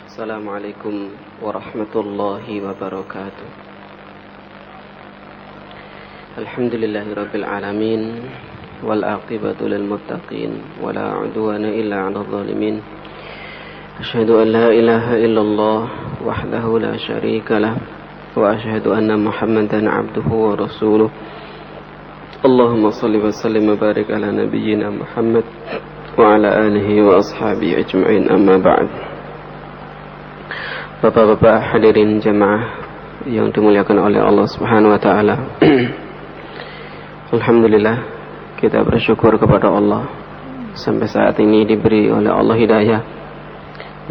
Assalamualaikum warahmatullahi wabarakatuh. Alhamdulillahirabbil alamin wal aqibatu lil muttaqin wala udwana illa 'alal zalimin. Asyhadu an la ilaha illallah wahdahu la syarika lah wa asyhadu anna Muhammadan 'abduhu wa rasuluh. Allahumma shalli wa sallim wa barik ala nabiyyina Muhammad wa ala alihi wa ashabihi ajma'in, amma ba'd. Bapak-bapak hadirin jemaah yang dimuliakan oleh Allah Subhanahu wa taala. Alhamdulillah, kita bersyukur kepada Allah sampai saat ini diberi oleh Allah hidayah,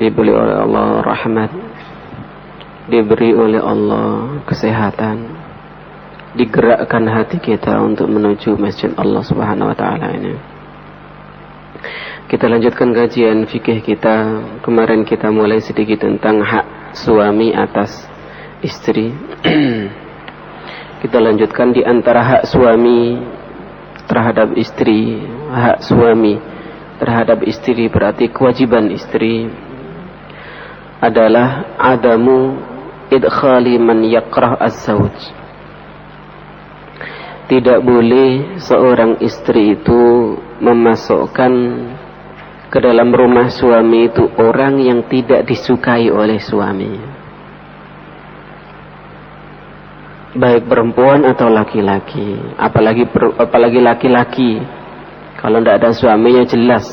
diberi oleh Allah rahmat, diberi oleh Allah kesehatan, digerakkan hati kita untuk menuju masjid Allah Subhanahu wa taala ini. Kita lanjutkan kajian fikih kita. Kemarin kita mulai sedikit tentang hak suami atas istri. Kita lanjutkan di antara hak suami terhadap istri. Hak suami terhadap istri berarti kewajiban istri adalah adamu idkhali man yakrah az-zawj. Tidak boleh seorang istri itu memasukkan ke dalam rumah suami itu orang yang tidak disukai oleh suami, baik perempuan atau laki-laki. Apalagi laki-laki, kalau tidak ada suaminya jelas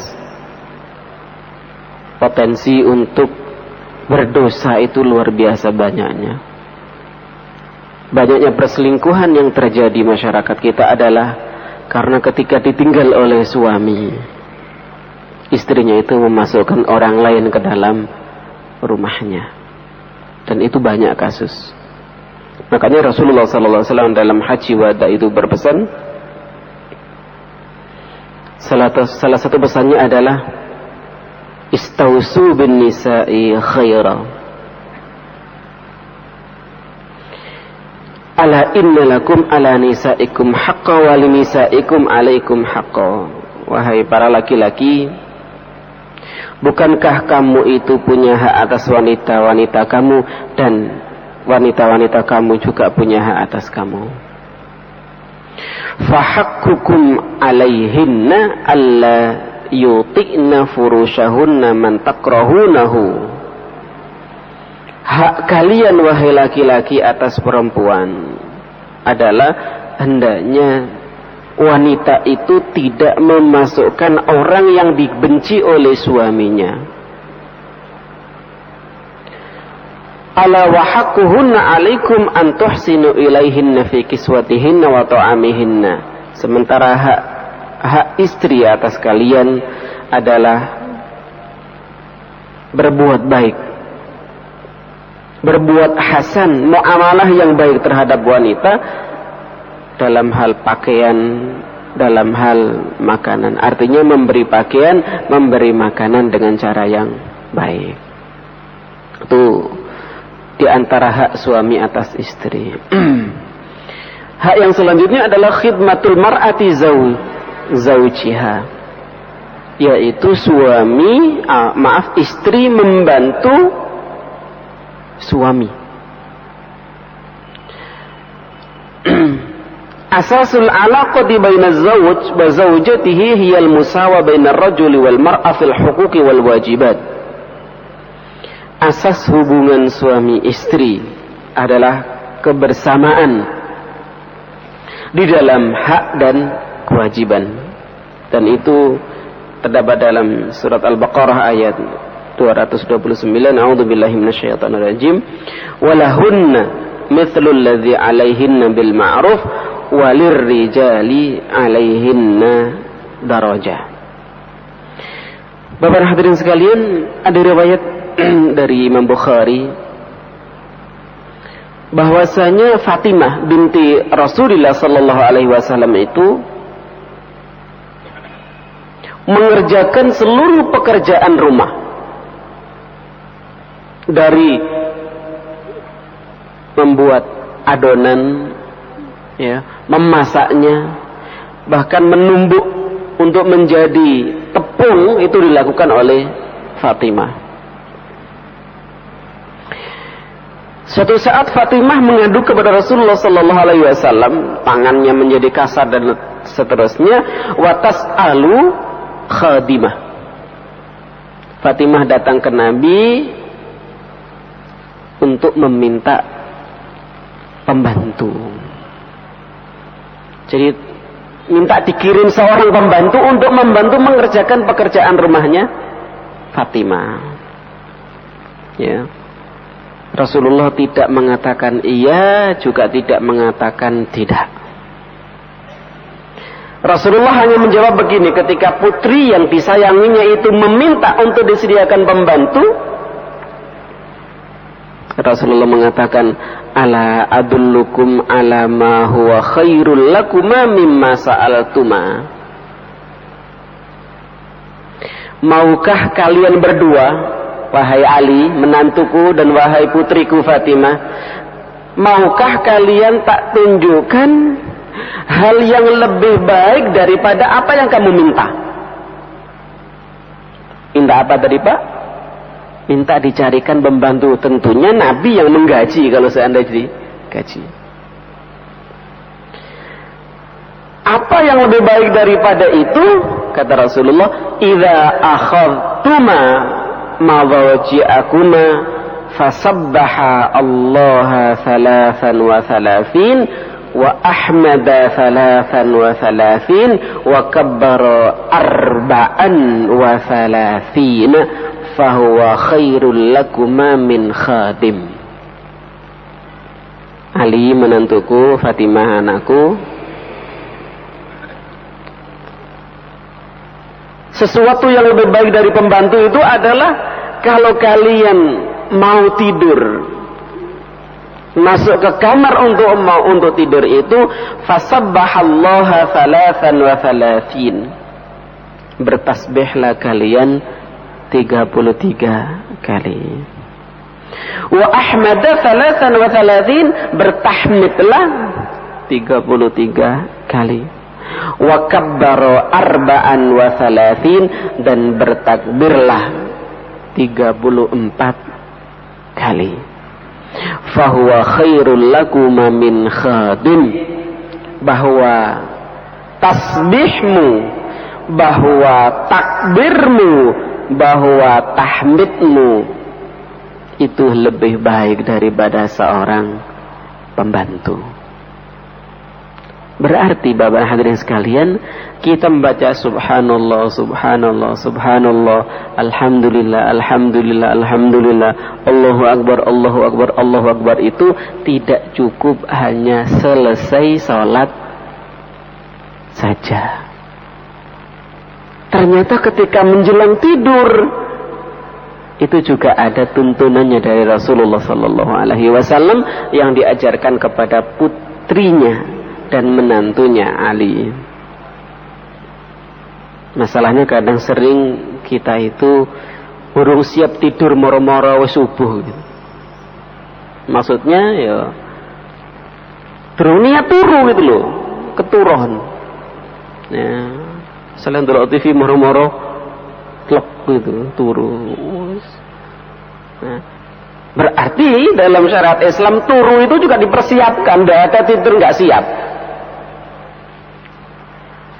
potensi untuk berdosa itu luar biasa banyaknya. Banyaknya perselingkuhan yang terjadi masyarakat kita adalah karena ketika ditinggal oleh suami, istrinya itu memasukkan orang lain ke dalam rumahnya. Dan itu banyak kasus. Makanya Rasulullah SAW dalam haji wada itu berpesan, salah satu pesannya adalah istausu bin nisa'i khaira. Ala inna lakum ala nisa'ikum haqqa wa li nisa'ikum alaikum haqqa. Wahai para laki-laki, bukankah kamu itu punya hak atas wanita-wanita kamu, dan wanita-wanita kamu juga punya hak atas kamu. Fahaqqukum alaihinna alla yuti'na furushahunna man takrahunahu. Hak kalian wahai laki-laki atas perempuan adalah hendaknya wanita itu tidak memasukkan orang yang dibenci oleh suaminya. Ala wa haqquhunna alaikum an tuhsinu ilaihinna fi kiswatihinna wa ta'amihinna. Sementara hak istri atas kalian adalah berbuat baik, berbuat hasan, muamalah yang baik terhadap wanita dalam hal pakaian, dalam hal makanan. Artinya memberi pakaian, memberi makanan dengan cara yang baik. Itu di antara hak suami atas istri. Hak yang selanjutnya adalah khidmatul mar'ati zawjiha, yaitu istri membantu suami. Asasul alaqati baina az-zawj wa zawjatihi hiya al-musawa baina ar-rajuli wal mar'a fil huquqi wal wajibat. Asas hubungan suami istri adalah kebersamaan di dalam hak dan kewajiban. Dan itu terdapat dalam surat Al-Baqarah ayat 229. A'udzubillahi minasyaitonir rajim. Walahunna mithlu alladzi 'alaihinna bil ma'ruf walirrijali 'alaihinna darajah. Bapak hadirin sekalian, ada riwayat dari Imam Bukhari bahwasanya Fatimah binti Rasulullah sallallahu alaihi wasallam itu mengerjakan seluruh pekerjaan rumah, dari membuat adonan, ya, memasaknya, bahkan menumbuk untuk menjadi tepung, itu dilakukan oleh Fatimah. Suatu saat Fatimah mengadu kepada Rasulullah sallallahu alaihi wasallam, tangannya menjadi kasar dan seterusnya, wa tas'alu khadimah. Fatimah datang ke Nabi untuk meminta pembantu. Jadi minta dikirim seorang pembantu untuk membantu mengerjakan pekerjaan rumahnya Fatimah. Ya. Rasulullah tidak mengatakan iya, juga tidak mengatakan tidak. Rasulullah hanya menjawab begini, ketika putri yang disayanginya itu meminta untuk disediakan pembantu, Rasulullah mengatakan, ala adullukum ala ma huwa khairul lakuma mimma sa'altuma. Maukah kalian berdua, wahai Ali, menantuku, dan wahai putriku Fatimah, maukah kalian tak tunjukkan hal yang lebih baik daripada apa yang kamu minta? Minta apa tadi, Pak? Minta dicarikan pembantu. Tentunya Nabi yang menggaji kalau seandainya jadi gaji. Apa yang lebih baik daripada itu? Kata Rasulullah, idza akhadtuma mawaji'akuma fasabbaha Allah 33 wa ahmada 33 wa kabbara 34 fahuwa khairul lakuma min khadim. Ali menantuku, Fatimah anakku, sesuatu yang lebih baik dari pembantu itu adalah kalau kalian mau tidur, masuk ke kamar untuk tidur itu, fasabbahallaha 33, bertasbihlah kalian 33 kali. Wa ahmada 33, bertahmidlah 33 kali. Wa kabbara 34, dan bertakbirlah 34 kali. Fahuwa khairul lakuma min khadim, bahwa tasbihmu, bahwa takbirmu, bahwa tahmidmu itu lebih baik daripada seorang pembantu. Berarti Bapak hadirin sekalian, kita membaca subhanallah, subhanallah, subhanallah, alhamdulillah, alhamdulillah, alhamdulillah, Allahu akbar, Allahu akbar, Allahu akbar, itu tidak cukup hanya selesai sholat saja. Ternyata ketika menjelang tidur itu juga ada tuntunannya dari Rasulullah sallallahu alaihi wasallam yang diajarkan kepada putrinya dan menantunya Ali. Masalahnya kadang sering kita itu urung siap tidur moro-moro subuh gitu. Maksudnya ya durung niat turu gitu loh, keturon. Ya, selain ndelok TV moro-moro klep gitu, turu. Nah, berarti dalam syariat Islam turu itu juga dipersiapkan, tidak ada tidur nggak siap.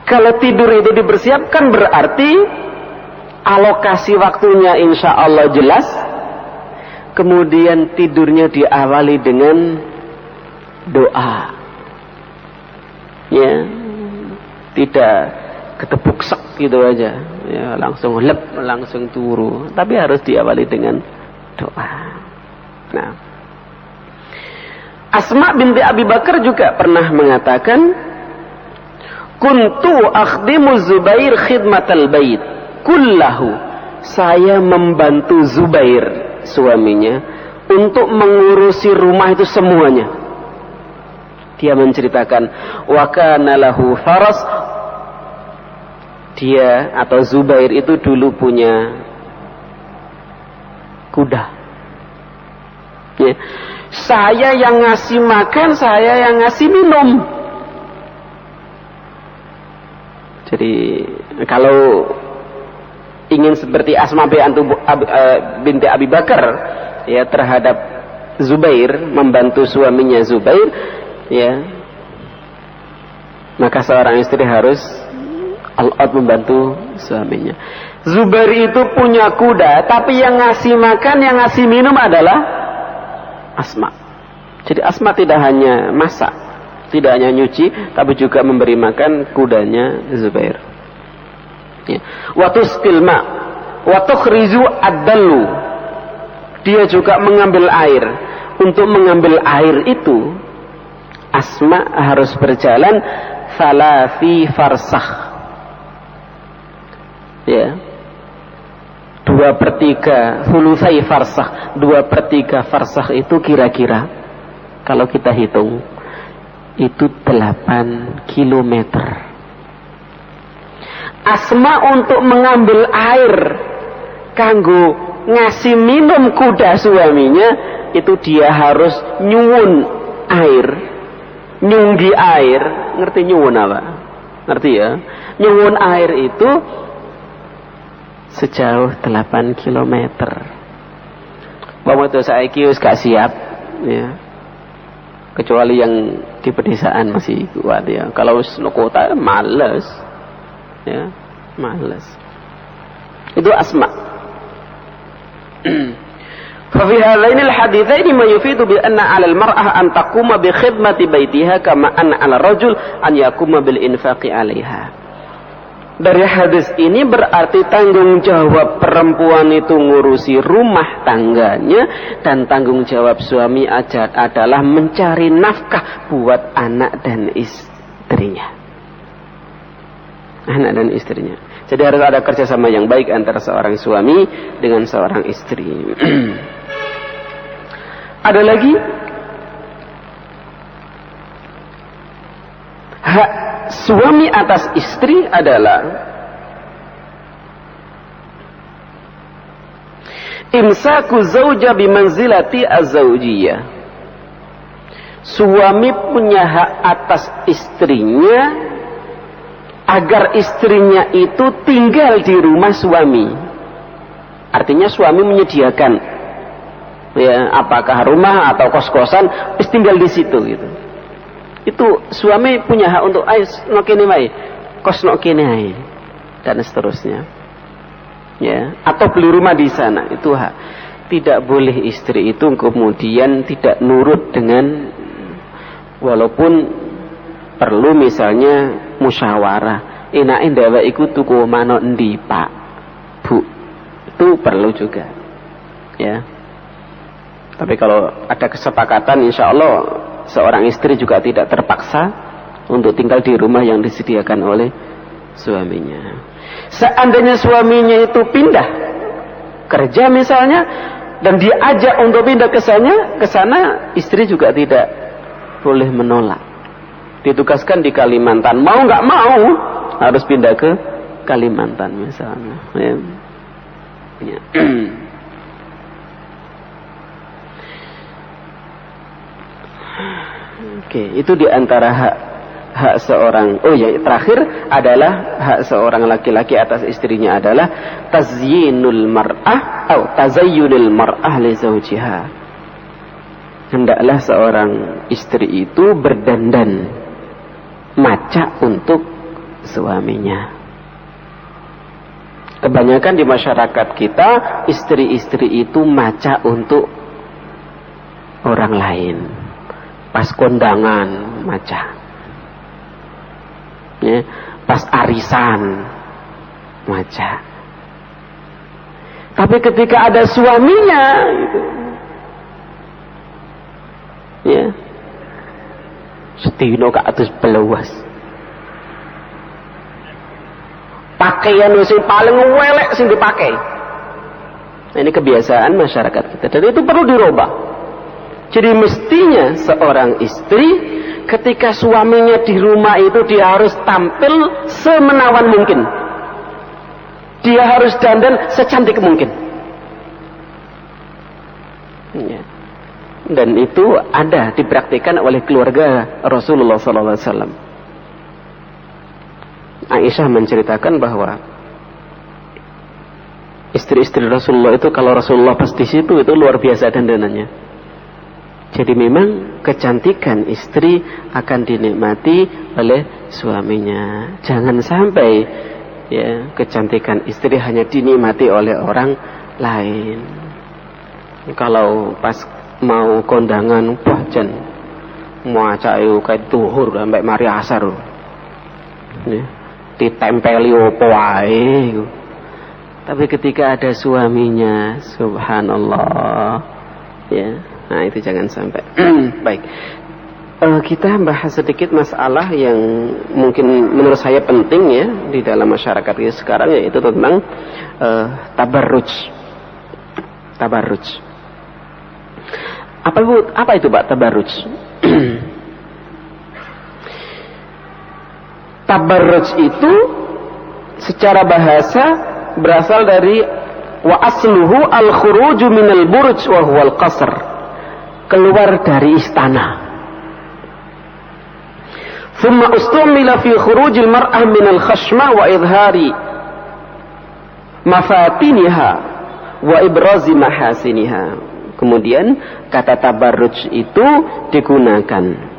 Kalau tidur itu dipersiapkan berarti alokasi waktunya insya Allah jelas. Kemudian tidurnya diawali dengan doa. Ya, tidak ketepuk sek gitu aja. Ya, langsung lep, langsung turu. Tapi harus diawali dengan doa. Nah, Asma binti Abi Bakar juga pernah mengatakan, kuntu akhdimu Zubair khidmatal bait kullahu, saya membantu Zubair suaminya untuk mengurusi rumah itu semuanya. Dia menceritakan, wa kana lahu faras, dia atau Zubair itu dulu punya kuda. Ya. Saya yang ngasih makan, saya yang ngasih minum. Jadi kalau ingin seperti Asma binti Abi Bakar ya terhadap Zubair membantu suaminya Zubair, ya, maka seorang istri harus all out membantu suaminya. Zubair itu punya kuda, tapi yang ngasih makan, yang ngasih minum adalah Asma. Jadi Asma tidak hanya masak, tidak hanya nyuci, tapi juga memberi makan kudanya Zubair. Ya. Wa tusqil ma wa tukhrizu ad-dallu. Dia juga mengambil air. Untuk mengambil air itu Asma harus berjalan thalathi farsakh. Ya. 2/3 thulutsai farsakh. 2/3 farsakh itu kira-kira kalau kita hitung itu 8 kilometer. Asma untuk mengambil air kanggo ngasih minum kuda suaminya, itu dia harus nyuwun air, nyunggi air. Ngerti nyuwun apa? Ngerti ya? Nyuwun air itu sejauh 8 kilometer. Bapak itu saiki wis gak siap, ya. Kecuali yang di pedesaan masih kuat, ya. Kalau wis kota males. Ya, males. Itu Asma. Fa fi hadaini al-haditsaini ma yufidu bi anna 'ala al-mar'ah an taquma bi khidmati baitiha kama anna 'ala ar-rajul an yaquma bil infaqi 'alaiha. Dari hadis ini berarti tanggung jawab perempuan itu ngurusi rumah tangganya, dan tanggung jawab suami adalah mencari nafkah buat anak dan istrinya. Anak dan istrinya. Jadi harus ada kerjasama yang baik antara seorang suami dengan seorang istri. Ada lagi hak suami atas istri adalah imsaku zauja bimanzilati az-zaujiyah. Suami punya hak atas istrinya agar istrinya itu tinggal di rumah suami. Artinya suami menyediakan, ya, apakah rumah atau kos-kosan, tinggal di situ gitu. Itu suami punya hak untuk no kene wae, kos no kene ae, dan seterusnya. Ya, atau beli rumah di sana, itu hak. Tidak boleh istri itu kemudian tidak nurut dengan, walaupun perlu misalnya musyawarah, enake ndawek iku tuku manuk endi, Pak, Bu. Itu perlu juga. Ya. Tapi kalau ada kesepakatan, insya Allah seorang istri juga tidak terpaksa untuk tinggal di rumah yang disediakan oleh suaminya. Seandainya suaminya itu pindah kerja misalnya, dan diajak untuk pindah ke sana, istri juga tidak boleh menolak. Ditugaskan di Kalimantan, mau nggak mau harus pindah ke Kalimantan misalnya. Ya. Ya. Oke, itu diantara hak seorang. Oh ya, terakhir adalah hak seorang laki-laki atas istrinya adalah tazyinul mar'ah atau tazayyunul mar'ah li zawjiha. Hendaklah seorang istri itu berdandan maca untuk suaminya. Kebanyakan di masyarakat kita, istri-istri itu maca untuk orang lain. Pas kondangan maca, ya, pas arisan maca. Tapi ketika ada suaminya, gitu, ya, setino ke atas beluas, pakaian sing paling welek sing dipakai. Nah, ini kebiasaan masyarakat kita, dan itu perlu dirubah. Jadi mestinya seorang istri ketika suaminya di rumah itu dia harus tampil semenawan mungkin. Dia harus dandan secantik mungkin. Ya. Dan itu ada dipraktikkan oleh keluarga Rasulullah SAW. Aisyah menceritakan bahwa istri-istri Rasulullah itu kalau Rasulullah pas di situ itu luar biasa dandanannya. Jadi memang kecantikan istri akan dinikmati oleh suaminya. Jangan sampai ya kecantikan istri hanya dinikmati oleh orang lain. Kalau pas mau kondangan pajan muaca ayo kayak duhur sampai mari asar. Ya, ditempeli opo wae. Tapi ketika ada suaminya, subhanallah, ya, nah itu jangan sampai. Baik, kita bahas sedikit masalah yang mungkin menurut saya penting ya di dalam masyarakat kita sekarang, yaitu tentang tabarruj. Tabarruj. Apa itu Pak tabarruj? Tabarruj itu secara bahasa berasal dari wa asluhu al-khuruju minal buruj wa huwal qasr, keluar dari istana. Thumma ustumila fi khurujil mar'ah minal khashma wa idhari mafatiniha wa ibrazi mahasiniha. Kemudian kata tabarruj itu digunakan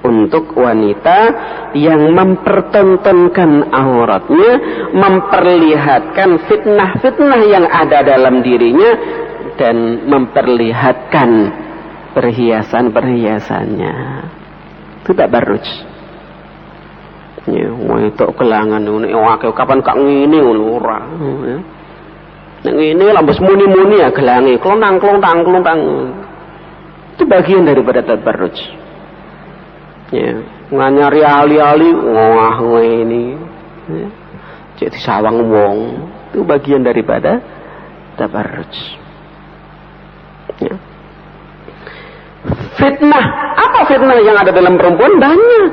untuk wanita yang mempertontonkan auratnya, memperlihatkan fitnah-fitnah yang ada dalam dirinya, dan memperlihatkan perhiasan-perhiasannya. Itu tabarruj. Ya, itu kelangan ini kapan kak ngene ngono ora. Nek ngene lambes muni-muni ya gelange, klontang. Itu bagian daripada tabarruj. Ya, nganyari ali-ali wah ini ya, jadi sawang wong, itu bagian daripada tabarruj. Ya. Fitnah, apa fitnah yang ada dalam perempuan? Banyak.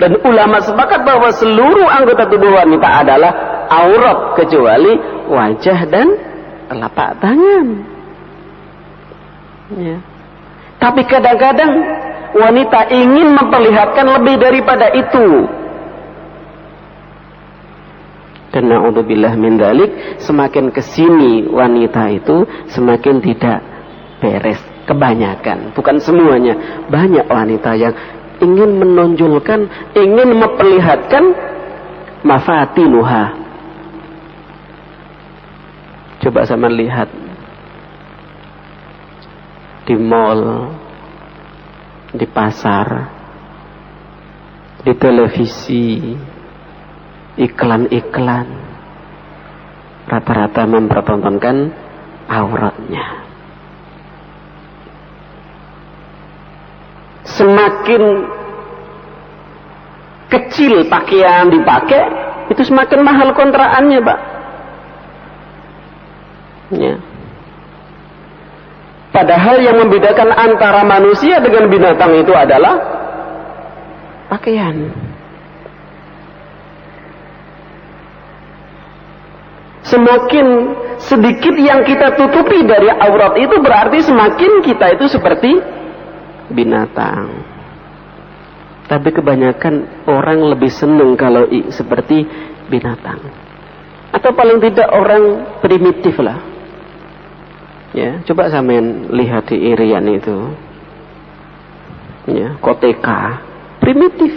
Dan ulama sepakat bahwa seluruh anggota tubuh wanita adalah aurat kecuali wajah dan telapak tangan. Ya. Tapi kadang-kadang wanita ingin memperlihatkan lebih daripada itu. Dan na'udzubillah min dzalik, semakin kesini wanita itu semakin tidak beres. Kebanyakan, bukan semuanya, banyak wanita yang ingin menonjolkan, ingin memperlihatkan mafatinuha. Coba sama lihat di mall, di pasar, di televisi, iklan-iklan, rata-rata mempertontonkan auratnya. Semakin kecil pakaian dipakai, itu semakin mahal kontraannya, Pak. Ya. Padahal yang membedakan antara manusia dengan binatang itu adalah pakaian. Semakin sedikit yang kita tutupi dari aurat itu berarti semakin kita itu seperti binatang. Tapi kebanyakan orang lebih senang kalau seperti binatang. Atau paling tidak orang primitif lah. Ya, coba sampean lihat di Irian itu. Ya, koteka, primitif.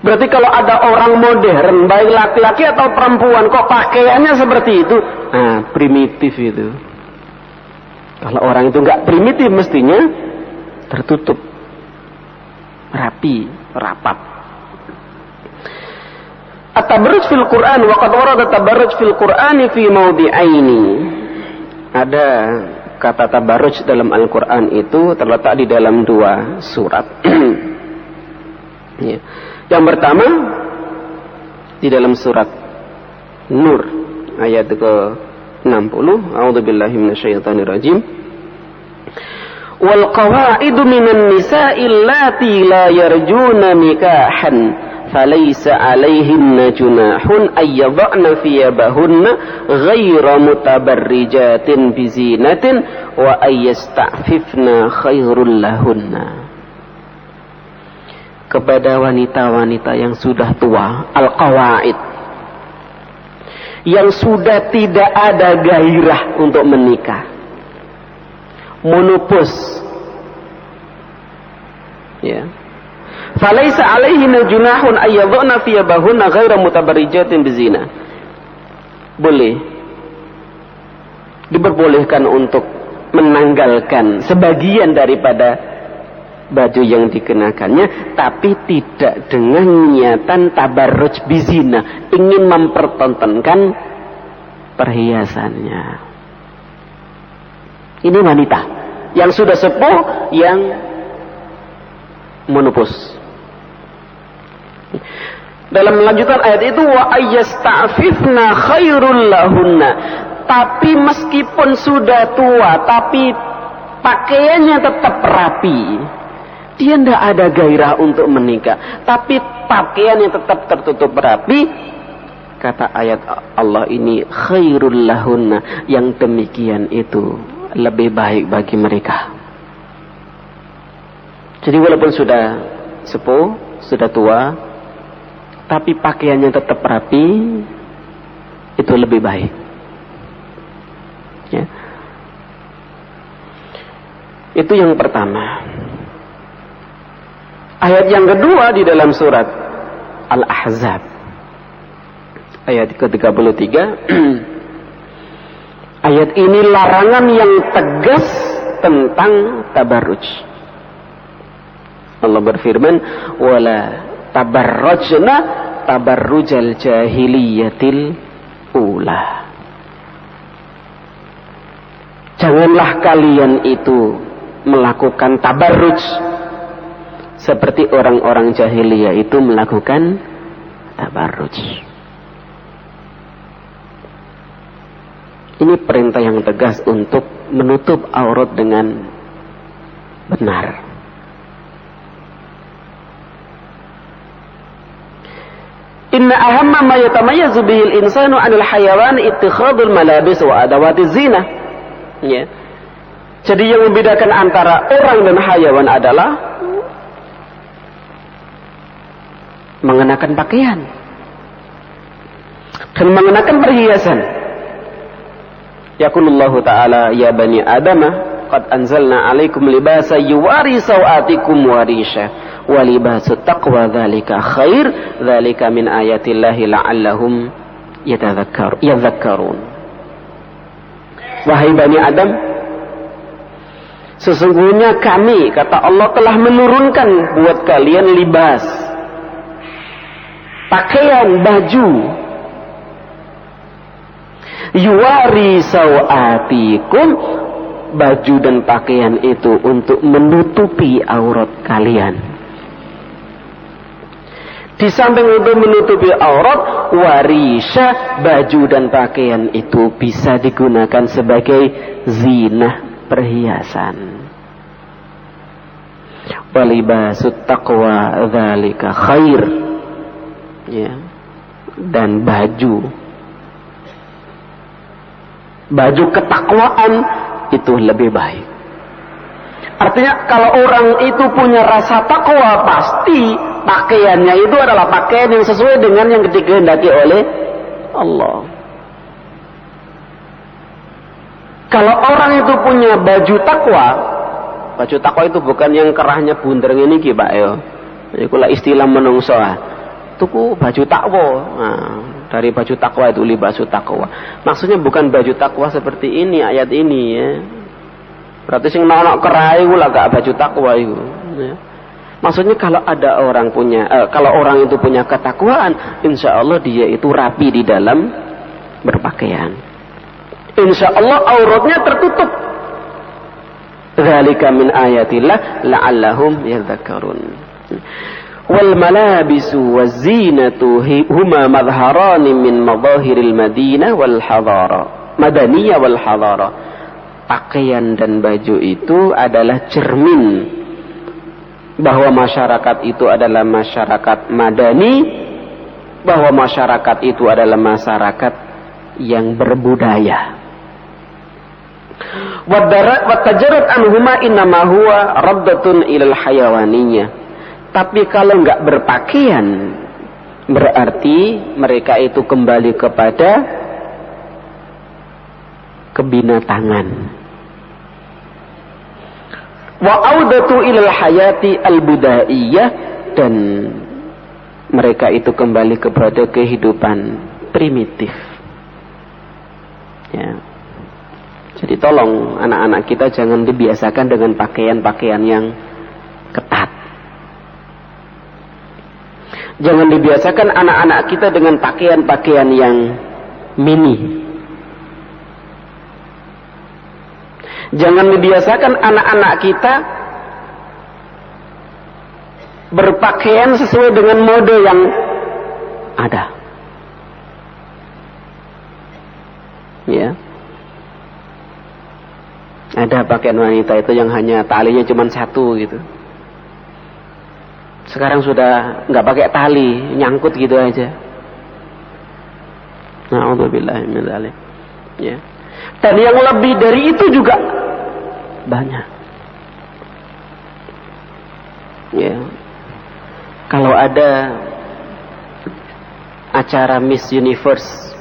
Berarti kalau ada orang modern, baik laki-laki atau perempuan, kok pakaiannya seperti itu? Nah, primitif itu. Kalau orang itu enggak primitif, mestinya tertutup, rapi, rapat. At-tabarruj fil Qur'an, wa qad warada at-tabarruj fil Qur'ani fi mawdi'aini. Ada kata tabarruj dalam Al-Quran itu terletak di dalam 2 surat. Ya. Yang pertama di dalam surat Nur ayat ke-60. A'udzubillahi minasyaitonirrajim. Wal qawaidu minan nisa'i allati la yarjuna nikahan فَلَيْسَ عَلَيْهِنَّ جُنَاحٌ أَن يَضَعْنَ ثِيَابَهُنَّ غَيْرَ مُتَبَرِّجَاتٍ بِزِينَةٍ وَأَن يَسْتَعْفِفْنَ خَيْرٌ لَهُنَّ. Kepada wanita-wanita yang sudah tua, al-qawaid, yang sudah tidak ada gairah untuk menikah, menopause, ya. Falaisa alaihinna junahun ayyadhna thiyabahunna ghaira mutabarrijatin bizina. Boleh, diperbolehkan untuk menanggalkan sebagian daripada baju yang dikenakannya, tapi tidak dengan niatan tabarruj bizina, ingin mempertontonkan perhiasannya. Ini wanita yang sudah sepuh, yang menopause. Dalam melanjutkan ayat itu, wa ayyasta'fifna khairul lahunna. Tapi meskipun sudah tua, tapi pakaiannya tetap rapi, dia tidak ada gairah untuk menikah, tapi pakaiannya tetap tertutup rapi, kata ayat Allah ini, khairul lahunna, yang demikian itu lebih baik bagi mereka. Jadi walaupun sudah sepuh, sudah tua, tapi pakaiannya tetap rapi, itu lebih baik. Ya. Itu yang pertama. Ayat yang kedua di dalam surat Al-Ahzab, ayat ke-33. Ayat ini larangan yang tegas tentang tabarruj. Allah berfirman, wala tabarrujna tabarrujal jahiliyatil ula. Janganlah kalian itu melakukan tabarruj seperti orang-orang jahiliyah itu melakukan tabarruj. Ini perintah yang tegas untuk menutup aurat dengan benar. Inna ahamma ma yatamayyazu bihil insanu 'anil hayawan ittikhadul malabis wa adawatiz zina. Ya. Jadi yang membedakan antara orang dan hayawan adalah mengenakan pakaian dan mengenakan perhiasan. Yaqulullahu ta'ala, ya bani adama qad anzalna 'alaikum libasa yuwari sawatikum warisha wa libasut taqwa dzalika khair dzalika min ayatillahi la'allahum yadhakkarun. Wahai bani Adam, sesungguhnya kami, kata Allah, telah menurunkan buat kalian libas, pakaian, baju, yuwari sawatikum, baju dan pakaian itu untuk menutupi aurat kalian. Di samping untuk menutupi aurat, warisha, baju dan pakaian itu bisa digunakan sebagai zinah, perhiasan. Walibasut taqwa dzalika khair. Ya. Dan baju ketakwaan itu lebih baik. Artinya kalau orang itu punya rasa takwa, pasti pakaiannya itu adalah pakaian yang sesuai dengan yang dikehendaki oleh Allah. Kalau orang itu punya baju takwa itu bukan yang kerahnya bunder ini ki Pak yo. Iku lah istilah menungso. Tuku baju takwa. Nah, dari baju takwa itu libasu takwa. Maksudnya bukan baju takwa seperti ini ayat ini ya. Berarti sing ana kerah iku lah gak baju takwa iku. Ya. Maksudnya kalau ada orang kalau orang itu punya ketakwaan, insya Allah dia itu rapi di dalam berpakaian. Insya Allah auratnya tertutup. Dzalika min ayatillah la'allahum yadhakkarun. Wal malabisu wazinatu huma madharani min madahiril madinah wal hadara. Madaniyah wal hadara. Pakaian dan baju itu adalah cermin bahwa masyarakat itu adalah masyarakat madani, bahwa masyarakat itu adalah masyarakat yang berbudaya. Watajarat anhuma innama huwa raddatun ilal hayawaniyah. Tapi kalau enggak berpakaian, berarti mereka itu kembali kepada kebinatangan. Wa audatu ilal hayati al-budaiyah, dan mereka itu kembali kepada kehidupan primitif. Ya. Jadi tolong anak-anak kita jangan dibiasakan dengan pakaian-pakaian yang ketat. Jangan dibiasakan anak-anak kita dengan pakaian-pakaian yang mini. Jangan dibiasakan anak-anak kita berpakaian sesuai dengan mode yang ada. Ya. Ada pakaian wanita itu yang hanya talinya cuma satu gitu. Sekarang sudah nggak pakai tali, nyangkut gitu aja. Na'udzubillahi min dzalik. Ya. Dan yang lebih dari itu juga banyak. Ya. Kalau ada acara Miss Universe,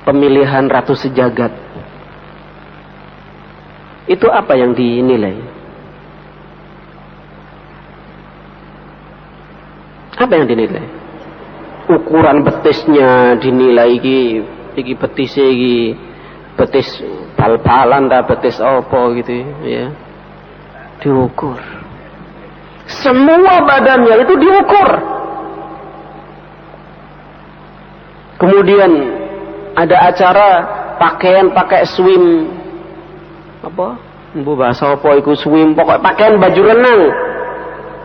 pemilihan Ratu Sejagat, itu apa yang dinilai? Apa yang dinilai? Ukuran betisnya dinilai iki betisnya iki betis bal-balan ta betis apa gitu ya. Diukur. Semua badannya itu diukur. Kemudian ada acara pakaian pakai swim apa? Mbu bahasa apa iku swim, pokok pakaian baju renang.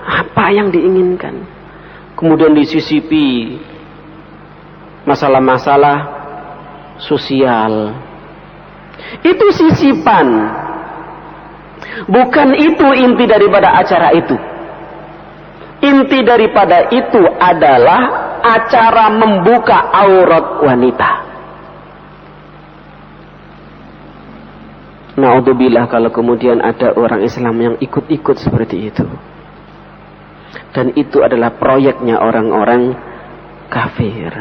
Apa yang diinginkan? Kemudian disisipi masalah-masalah sosial. Itu sisipan. Bukan itu inti daripada acara itu. Inti daripada itu adalah acara membuka aurat wanita. Na'udzubillah kalau kemudian ada orang Islam yang ikut-ikut seperti itu. Dan itu adalah proyeknya orang-orang kafir.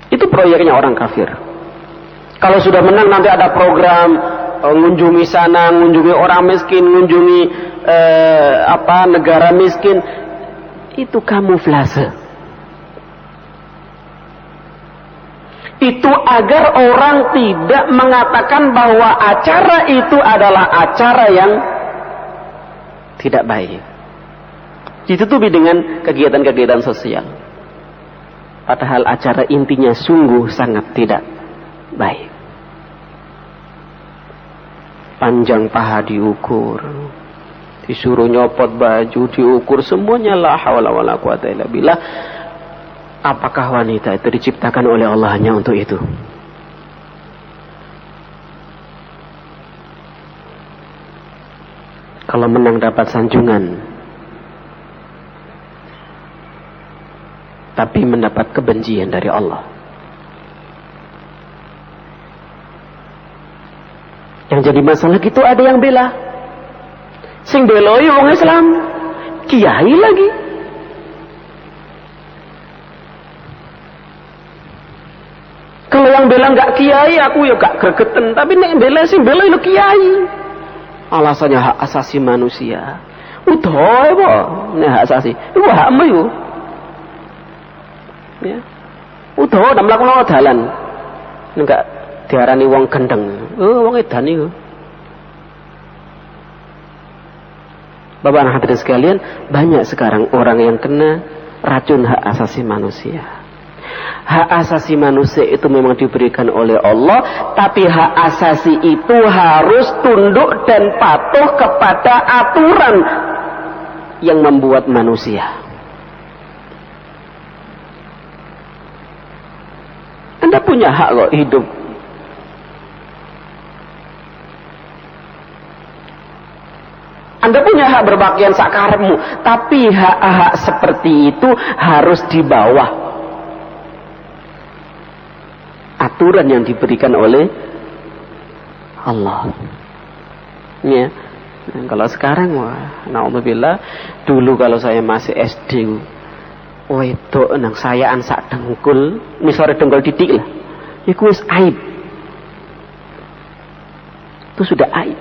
Itu proyeknya orang kafir. Kalau sudah menang nanti ada program mengunjungi sana, mengunjungi orang miskin, mengunjungi negara miskin. Itu kamuflase. Itu agar orang tidak mengatakan bahwa acara itu adalah acara yang tidak baik. Ditutupi dengan kegiatan-kegiatan sosial. Padahal acara intinya sungguh sangat tidak baik. Panjang paha diukur, disuruh nyopot baju diukur, semuanya la haula wala quwata illa billah. Apakah wanita itu diciptakan oleh Allah hanya untuk itu? Kalau menang dapat sanjungan, tapi mendapat kebencian dari Allah. Yang jadi masalah gitu ada yang bela. Sing beloi wong Islam, kiai lagi. Kalau yang bela enggak kiai, aku ya gak gregeten, tapi nek bela sing bela itu kiai. Alasannya hak asasi manusia. Udah apa? Nek hak asasi. Itu hakmu yo. Ya. Udah ndak mlaku dalan. Enggak diarani wong gendeng. Oh, wong edan iku. Bapak hadirin sekalian, banyak sekarang orang yang kena racun hak asasi manusia. Hak asasi manusia itu memang diberikan oleh Allah, tapi hak asasi itu harus tunduk dan patuh kepada aturan yang membuat manusia. Anda punya hak kok hidup. Anda punya hak berpakaian sakarepmu, tapi hak-hak seperti itu harus di bawah aturan yang diberikan oleh Allah. Ya. Kalau sekarang wah, naudzubillah, dulu kalau saya masih SD wedok nang sayaan sak dengkul, misore dengkul titik lah. Iku wis aib. Itu sudah aib.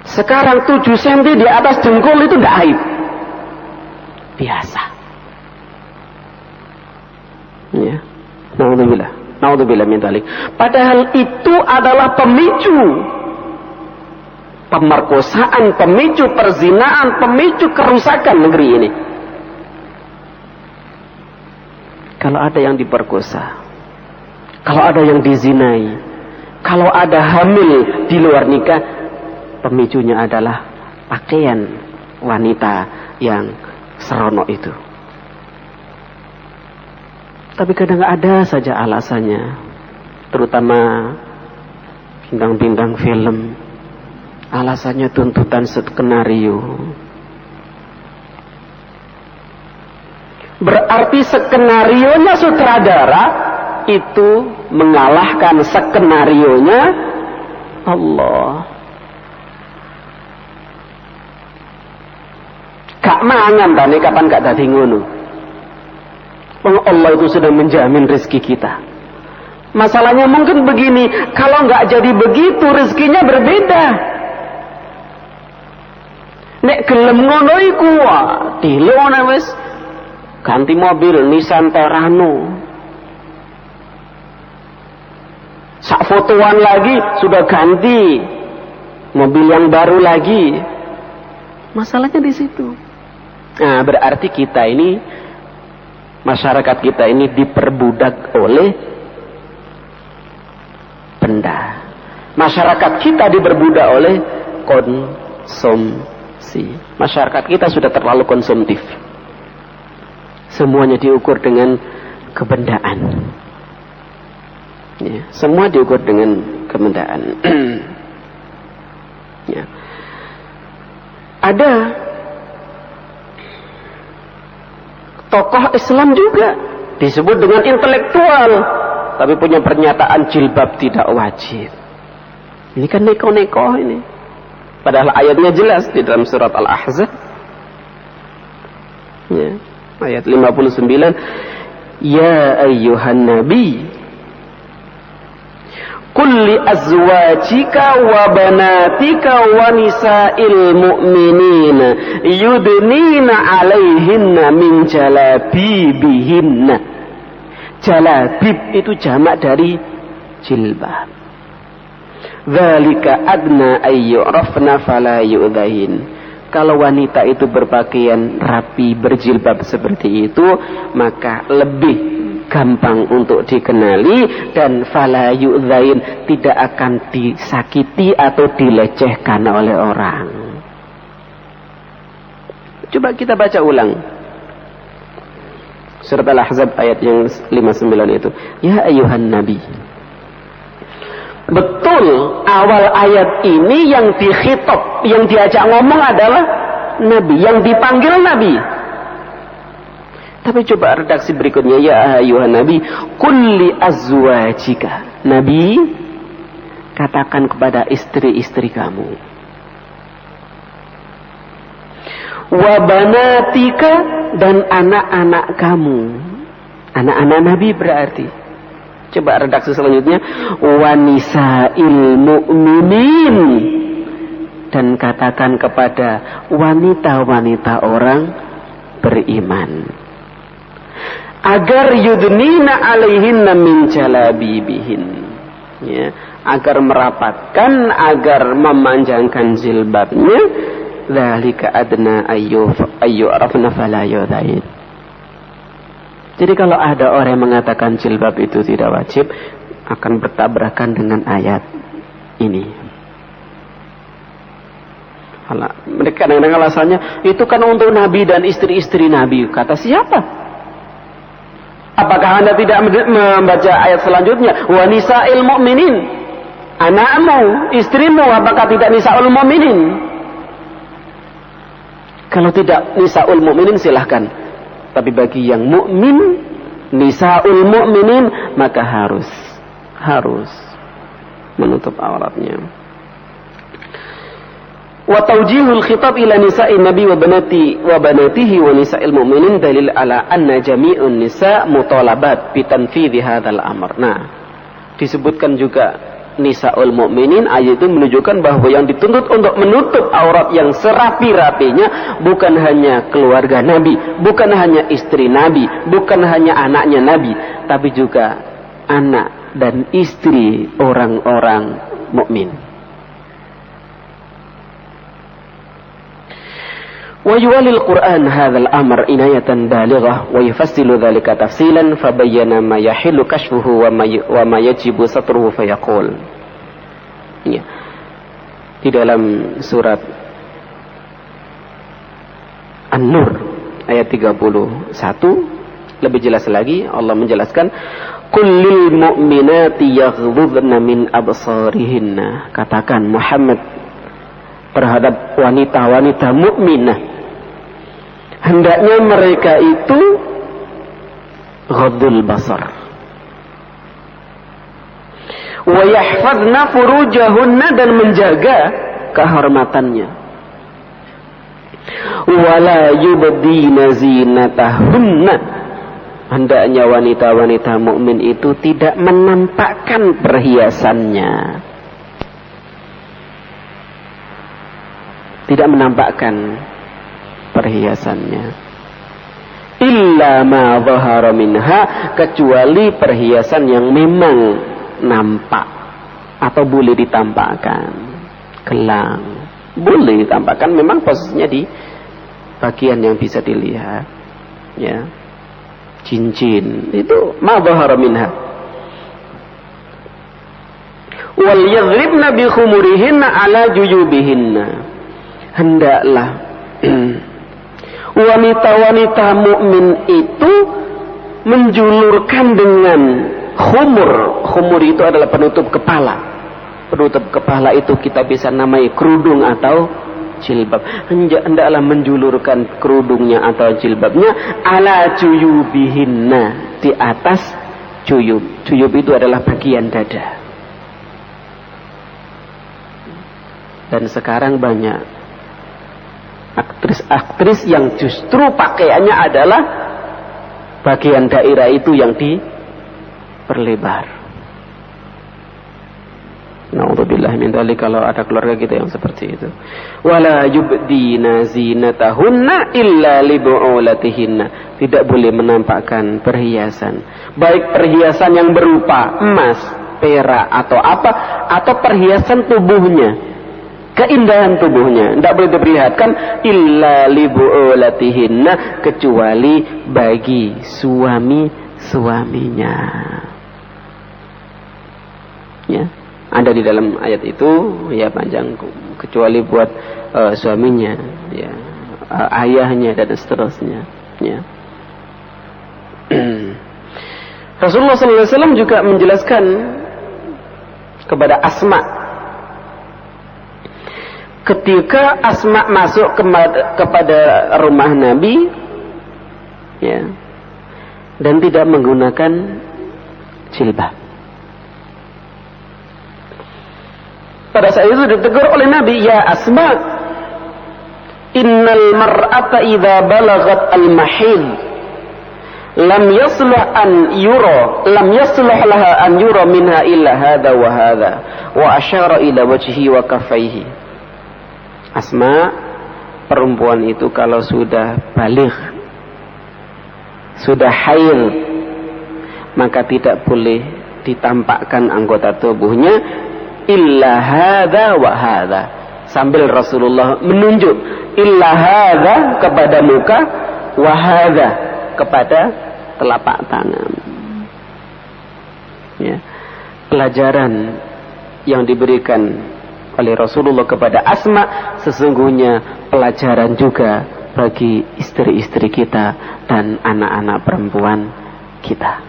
Sekarang 7 cm di atas dengkul itu tidak aib. Biasa. Ya. Naudzubillah min dzalik. Padahal itu adalah pemicu pemerkosaan, pemicu perzinaan, pemicu kerusakan negeri ini. Kalau ada yang diperkosa, kalau ada yang dizinai, kalau ada hamil di luar nikah, pemicunya adalah pakaian wanita yang seronok itu. Tapi kadang ada saja alasannya, terutama bintang-bintang film. Alasannya tuntutan skenario. Berarti skenarionya sutradara itu mengalahkan skenarionya Allah. Gak mangan tadi kapan gak dadi ngono. Allah itu sudah menjamin rezeki kita. Masalahnya mungkin begini, kalau nggak jadi begitu rezekinya berbeda. Nek gelem ngono iku dilone wis ganti mobil Nissan Terrano. Sak fotoan lagi sudah ganti mobil yang baru lagi. Masalahnya di situ. Nah, berarti kita ini, masyarakat kita ini diperbudak oleh benda. Masyarakat kita diperbudak oleh konsumsi. Masyarakat kita sudah terlalu konsumtif. Semuanya diukur dengan kebendaan. Ya, semua diukur dengan kebendaan. Ya. Ada tokoh Islam juga disebut dengan intelektual, tapi punya pernyataan jilbab tidak wajib. Ini kan neko-neko ini. Padahal ayatnya jelas di dalam surat Al-Ahzab. Ya, ayat 59. Ya ayyuhan nabi, qul li azwajika wa banatika wa nisa'il mu'minina yudnina 'alaihinna min jalabibihinna. Jalabib itu jamak dari jilbab. Dzalika adna ayyurafna fala yu'dhain. Kalau wanita itu berpakaian rapi, berjilbab seperti itu, maka lebih gampang untuk dikenali dan fala yu'dhain, tidak akan disakiti atau dilecehkan oleh orang. Coba kita baca ulang surat Al-Ahzab ayat yang 59 itu. Ya ayyuhan nabi. Betul, awal ayat ini yang dikhitab, yang diajak ngomong adalah nabi, yang dipanggil nabi. Tapi coba redaksi berikutnya, ya ayuhan nabi, qul li azwajika. Nabi, katakan kepada istri-istri kamu. Wa banatika, dan anak-anak kamu. Anak-anak nabi berarti. Coba redaksi selanjutnya, wa nisa'il mu'minin, dan katakan kepada wanita-wanita orang beriman, agar yudnina 'alaihinna min jalabibihin, ya, agar merapatkan, agar memanjangkan jilbabnya. Dzalika adna ayyurafna fala yu'dhain. Jadi kalau ada orang yang mengatakan jilbab itu tidak wajib, akan bertabrakan dengan ayat ini. Mereka kadang-kadang alasannya, itu kan untuk Nabi dan istri-istri Nabi. Kata siapa? Apakah Anda tidak membaca ayat selanjutnya? Wa nisa'il mu'minin. Anakmu, istrimu, apakah tidak nisa'ul mu'minin? Kalau tidak nisa'ul mu'minin silahkan. Tapi bagi yang mukmin, nisa'ul mu'minin, maka harus menutup auratnya. Wa tawjihul khitab ila nisa'in nabi wa banatihi wa nisa'il mu'minin dalil ala anna jami'un nisa' mutalabat bitanfidhi hadzal amr. Nah, disebutkan juga Nisa'ul Mu'minin, ayat itu menunjukkan bahwa yang dituntut untuk menutup aurat yang serapi-rapinya bukan hanya keluarga Nabi, bukan hanya istri Nabi, bukan hanya anaknya Nabi, tapi juga anak dan istri orang-orang mukmin. Wa yuwalil Qur'an hadzal amr inayatan balighah wa yufassilu dzalika tafsilan fabayyana ma yahillu kashfuhu wa ma yajibu satruhu fayaqul. Ya. Di dalam surat An-Nur ayat 31 lebih jelas lagi Allah menjelaskan kullil mu'minati yaghdhudna min absarihinna. Katakan Muhammad terhadap wanita-wanita mukminah, hendaknya mereka itu ghaddul basar wa yahfazna furujahunna, dan menjaga kehormatannya, wala yubdina zinatahunna, hendaknya wanita-wanita mukmin itu tidak menampakkan perhiasannya, tidak menampakkan perhiasannya, illa ma dhahara minha, kecuali perhiasan yang memang nampak atau boleh ditampakkan. Gelang boleh ditampakkan, memang posisinya di bagian yang bisa dilihat, ya. Cincin itu ma dhahara minha. Wal yadribna bi khumurihinna ala juyubihinna, hendaklah wanita-wanita mukmin itu menjulurkan dengan khumur. Khumur itu adalah penutup kepala. Penutup kepala itu kita bisa namai kerudung atau jilbab. Hendaklah menjulurkan kerudungnya atau jilbabnya ala juyubihinna, di atas juyub. Juyub itu adalah bagian dada. Dan sekarang banyak aktris-aktris yang justru pakaiannya adalah bagian daerah itu yang diperlebar. Na'udzubillah min dzalik, kalau ada keluarga kita yang seperti itu. Wala yubdina zinatahunna illa li bu'ulatihinna, tidak boleh menampakkan perhiasan, baik perhiasan yang berupa emas, perak atau apa, atau perhiasan tubuhnya, keindahan tubuhnya, tidak boleh diperlihatkan illa li bu'ulatihinna, kecuali bagi suami-suaminya. Ya, ada di dalam ayat itu ya panjang, kecuali buat suaminya, ya, ayahnya dan seterusnya, ya. Rasulullah SAW juga menjelaskan kepada Asma, ketika Asma masuk kepada rumah Nabi, ya, dan tidak menggunakan jilbab. Pada saat itu ditegur oleh Nabi, ya Asma, innal mar'ata idza balagat al-mahid lam yasluh laha an yura minha illa hadha wa hadha, wa asyara ila wajhihi wa kaffaihi. Asma, perempuan itu kalau sudah baligh, sudah haid, maka tidak boleh ditampakkan anggota tubuhnya illa hadza wa hadza, sambil Rasulullah menunjuk illa hadza kepada muka, wa hadza kepada telapak tangan. Ya, pelajaran yang diberikan oleh Rasulullah kepada Asma sesungguhnya pelajaran juga bagi istri-istri kita dan anak-anak perempuan kita.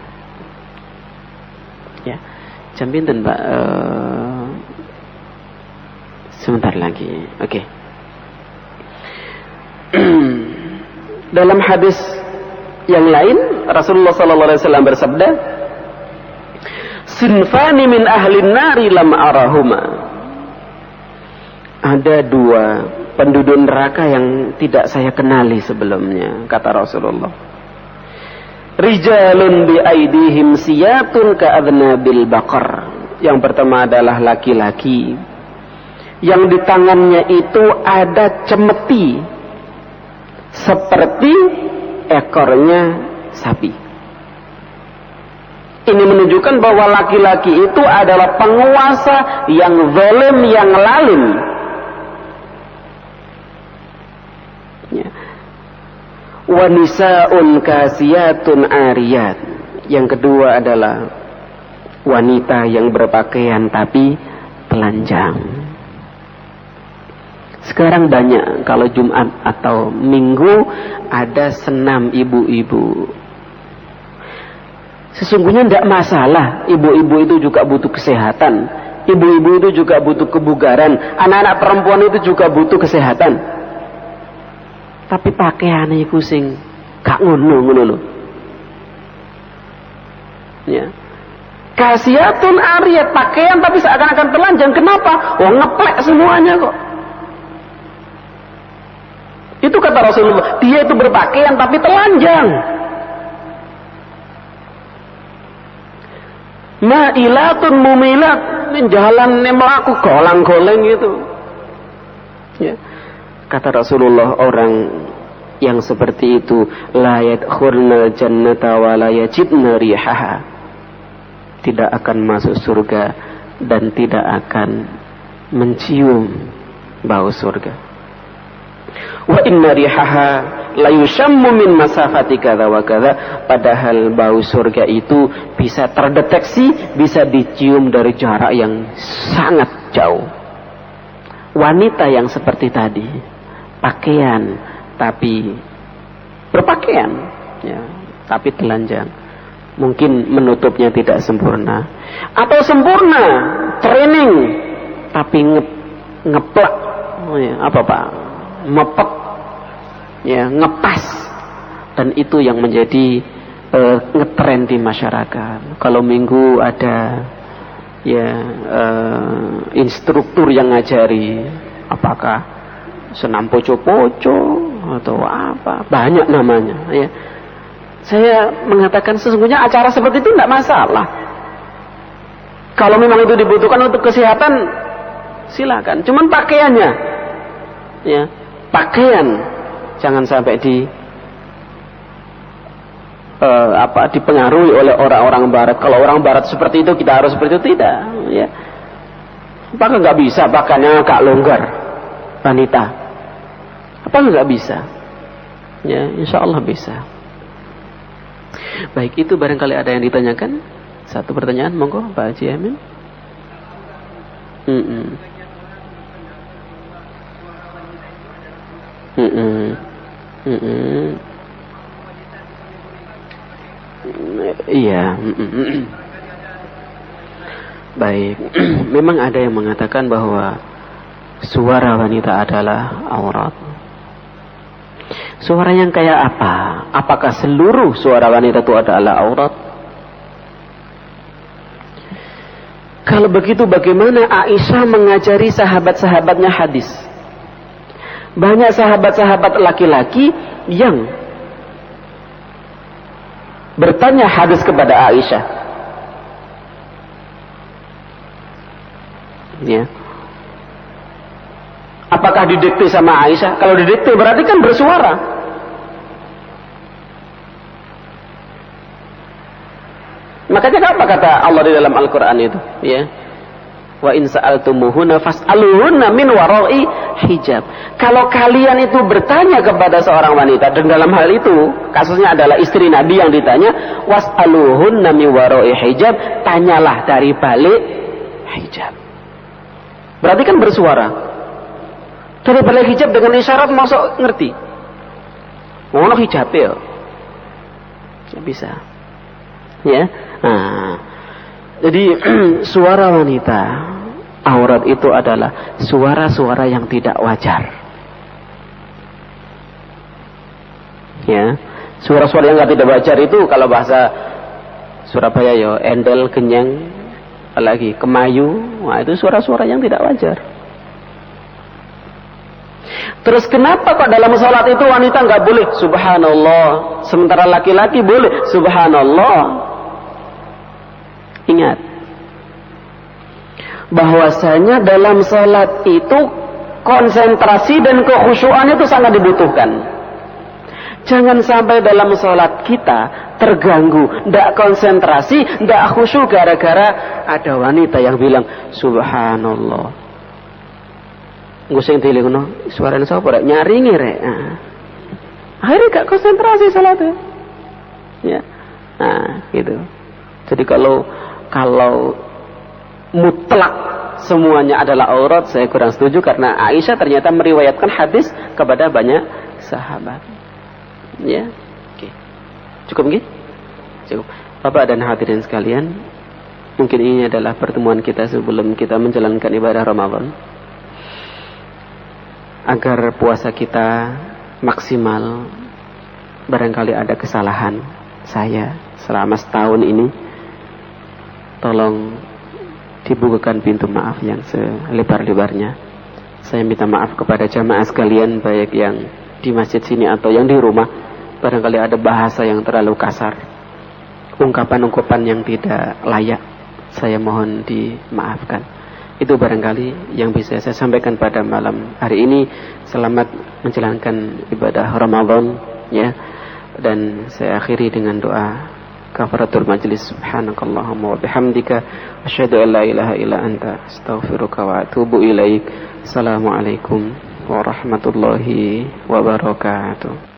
Ya, jam pinten Mbak? Sebentar lagi. Oke. Dalam hadis yang lain Rasulullah SAW bersabda, sinfani min ahlin nari lam arahuma, ada 2 penduduk neraka yang tidak saya kenali sebelumnya, kata Rasulullah. Rijalun bi aidihim siyatun ka'adnabil baqar. Yang pertama adalah laki-laki yang di tangannya itu ada cemeti seperti ekornya sapi. Ini menunjukkan bahwa laki-laki itu adalah penguasa yang zalim, yang lalim. Ya. Wa nisaun kasiyatun ariyat. Yang kedua adalah wanita yang berpakaian tapi telanjang. Sekarang banyak kalau Jumat atau Minggu ada senam ibu-ibu. Sesungguhnya tidak masalah, ibu-ibu itu juga butuh kesehatan. Ibu-ibu itu juga butuh kebugaran. Anak-anak perempuan itu juga butuh kesehatan. Tapi pakaiannya iku sing gak ngono lho. Ya. Kasiyatun ariyat, pakaian tapi seakan-akan telanjang. Kenapa? Oh, ngeplek semuanya kok. Itu kata Rasulullah, dia itu berpakaian tapi telanjang. Ma'ilatun mumilat, jalan melaku golang-goleng gitu. Ya. Kata Rasulullah, orang yang seperti itu la yadkhulnal jannata wa la yajidna rihaha, tidak akan masuk surga dan tidak akan mencium bau surga. Wa inna rihaha la yushammu min masafati kadza wa kadza, padahal bau surga itu bisa terdeteksi, bisa dicium dari jarak yang sangat jauh. Wanita yang seperti tadi, pakaian tapi berpakaian ya, tapi telanjang, mungkin menutupnya tidak sempurna, atau sempurna training tapi ngeplak ya, apa Pak, mepek ya, ngepas, dan itu yang menjadi ngetren di masyarakat. Kalau Minggu ada ya instruktur yang ngajari, apakah senam poco-poco atau apa, banyak namanya ya. Saya mengatakan sesungguhnya acara seperti itu tidak masalah. Kalau memang itu dibutuhkan untuk kesehatan, silakan. Cuman pakaiannya ya, pakaian jangan sampai dipengaruhi oleh orang-orang barat. Kalau orang barat seperti itu, kita harus seperti itu, tidak ya. Apakah nggak bisa pakaiannya agak longgar wanita? Apa nggak bisa? Ya, insya Allah bisa. Baik, itu barangkali ada yang ditanyakan. Satu pertanyaan, monggo Pak Haji Amin. Iya. Baik. Memang ada yang mengatakan bahwa suara wanita adalah aurat. Suara yang kayak apa? Apakah seluruh suara wanita itu adalah aurat? Kalau begitu bagaimana Aisyah mengajari sahabat-sahabatnya hadis? Banyak sahabat-sahabat laki-laki yang bertanya hadis kepada Aisyah. Ya. Apakah didikte sama Aisyah? Kalau didikte berarti kan bersuara. Makanya apa kata Allah di dalam Al-Quran itu? Ya. Wa in sa'altumuhunna fas'aluhunna min wara'i hijab. Kalau kalian itu bertanya kepada seorang wanita, dan dalam hal itu kasusnya adalah istri Nabi yang ditanya, was'aluhunna min wara'i hijab, tanyalah dari balik hijab. Berarti kan bersuara. Dari balik hijab dengan isyarat masuk ngerti. Ngono hijab ya. Tidak bisa. Ya. Nah, jadi suara wanita aurat itu adalah suara-suara yang tidak wajar. Ya. Suara-suara yang tidak wajar itu kalau bahasa Surabaya ya endel, kenyang, apalagi kemayu. Nah, itu suara-suara yang tidak wajar. Terus kenapa kok dalam sholat itu wanita nggak boleh subhanallah, sementara laki-laki boleh subhanallah? Ingat bahwasanya dalam sholat itu konsentrasi dan kekhusyuan itu sangat dibutuhkan. Jangan sampai dalam sholat kita terganggu, tidak konsentrasi, tidak khusyuk gara-gara ada wanita yang bilang subhanallah. Nggak usah intilingono, suaranya siapa? Nyaringi rek. Akhirnya gak konsentrasi sholatnya. Ya, nah gitu. Jadi kalau mutlak semuanya adalah aurat, saya kurang setuju karena Aisyah ternyata meriwayatkan hadis kepada banyak sahabat. Ya, oke. Cukup nggih? Cukup. Bapak dan hadirin sekalian, mungkin ini adalah pertemuan kita sebelum kita menjalankan ibadah Ramadan. Agar puasa kita maksimal, barangkali ada kesalahan saya selama setahun ini, tolong dibukakan pintu maaf yang selebar-lebarnya. Saya minta maaf kepada jamaah sekalian, baik yang di masjid sini atau yang di rumah. Barangkali ada bahasa yang terlalu kasar, ungkapan-ungkapan yang tidak layak, saya mohon dimaafkan. Itu barangkali yang bisa saya sampaikan pada malam hari ini. Selamat menjalankan ibadah Ramadan, ya. Dan saya akhiri dengan doa kafaratul majlis. Subhanakallahumma wa bihamdika asyhadu an la ilaha illa anta astaghfiruka wa atubu ilaik. Assalamualaikum warahmatullahi wabarakatuh.